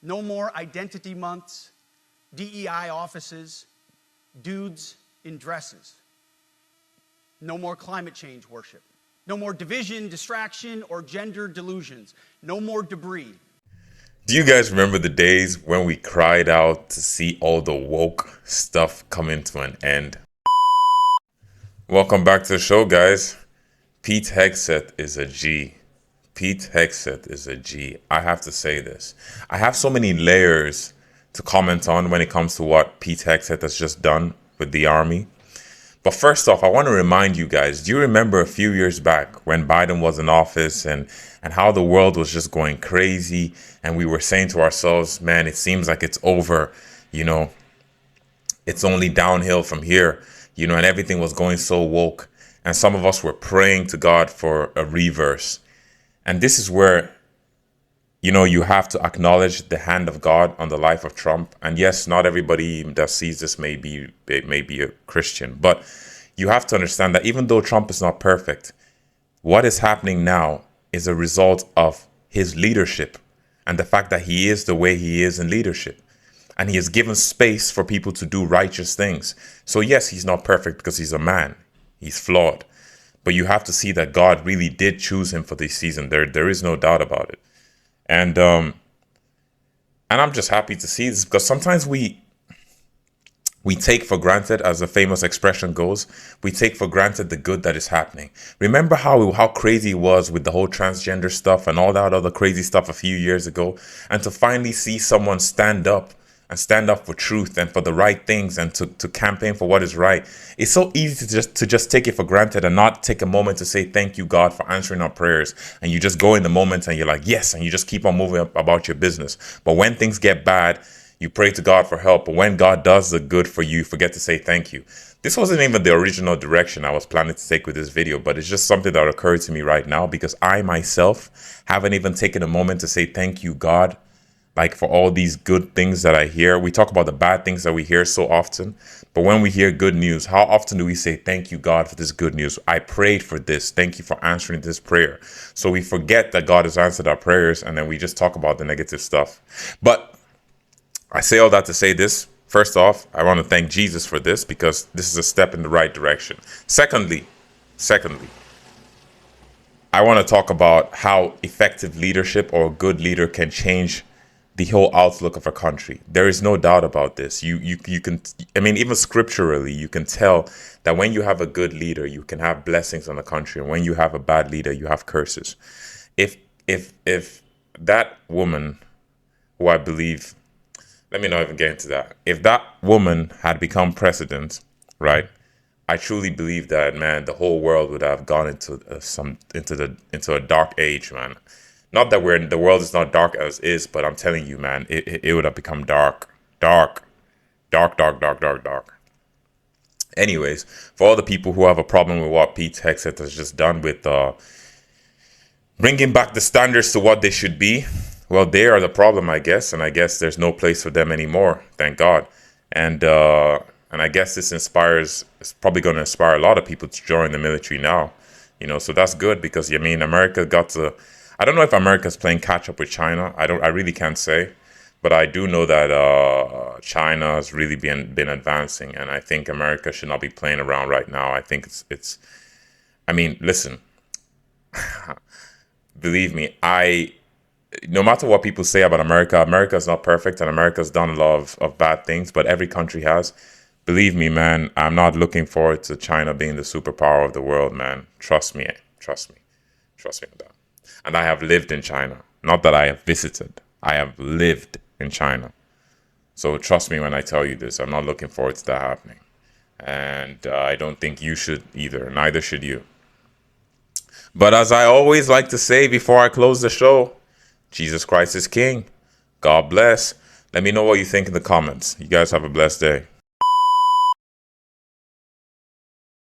No more identity months, DEI offices, dudes in dresses. No more climate change worship. No more division, distraction, or gender delusions. No more debris. Do you guys remember the days when we cried out to see all the woke stuff coming to an end? Welcome back to the show, guys. Pete Hegseth is a G. Pete Hegseth is a G. I have to say this. I have so many layers to comment on when it comes to what Pete Hegseth has just done with the army. But first off, I want to remind you guys, do you remember a few years back when Biden was in office and how the world was just going crazy and we were saying to ourselves, man, it seems like it's over, it's only downhill from here, and everything was going so woke. And some of us were praying to God for a reverse. And this is where, you have to acknowledge the hand of God on the life of Trump. And yes, not everybody that sees this may be a Christian, but you have to understand that even though Trump is not perfect, what is happening now is a result of his leadership and the fact that he is the way he is in leadership. And he has given space for people to do righteous things. So yes, he's not perfect because he's a man. He's flawed. But you have to see that God really did choose him for this season. There is no doubt about it. And I'm just happy to see this because sometimes we take for granted, as the famous expression goes, we take for granted the good that is happening. Remember how crazy it was with the whole transgender stuff and all that other crazy stuff a few years ago? And to finally see someone stand up for truth and for the right things and to campaign for what is right. It's so easy to just take it for granted and not take a moment to say thank you, God, for answering our prayers. And you just go in the moment and you're like, yes, and you just keep on moving about your business. But when things get bad, you pray to God for help. But when God does the good for you, forget to say thank you. This wasn't even the original direction I was planning to take with this video, but it's just something that occurred to me right now because I myself haven't even taken a moment to say thank you, God, like for all these good things that I hear. We talk about the bad things that we hear so often, but when we hear good news, how often do we say, thank you, God, for this good news? I prayed for this. Thank you for answering this prayer. So we forget that God has answered our prayers, and then we just talk about the negative stuff. But I say all that to say this. First off, I want to thank Jesus for this because this is a step in the right direction. Secondly, I want to talk about how effective leadership or a good leader can change the whole outlook of a country. There is no doubt about this. You can, even scripturally, you can tell that when you have a good leader, you can have blessings on the country. And when you have a bad leader, you have curses. If that woman, who I believe, let me not even get into that. If that woman had become president, right, I truly believe that, man, the whole world would have gone into a dark age, man. Not that the world is not dark as is, but I'm telling you, man, it would have become dark. Anyways, for all the people who have a problem with what Pete Hegseth has just done with bringing back the standards to what they should be, well, they are the problem, I guess, and I guess there's no place for them anymore. Thank God. And I guess it's probably going to inspire a lot of people to join the military now. So that's good because America got to. I don't know if America's playing catch up with China. I really can't say, but I do know that China has really been advancing, and I think America should not be playing around right now. I think it's. Listen, believe me, no matter what people say about America, America's not perfect, and America's done a lot of bad things, but every country has. Believe me, man, I'm not looking forward to China being the superpower of the world, man. Trust me on that. And I have lived in China. Not that I have visited. I have lived in China. So trust me when I tell you this. I'm not looking forward to that happening. And I don't think you should either. Neither should you. But as I always like to say before I close the show, Jesus Christ is King. God bless. Let me know what you think in the comments. You guys have a blessed day.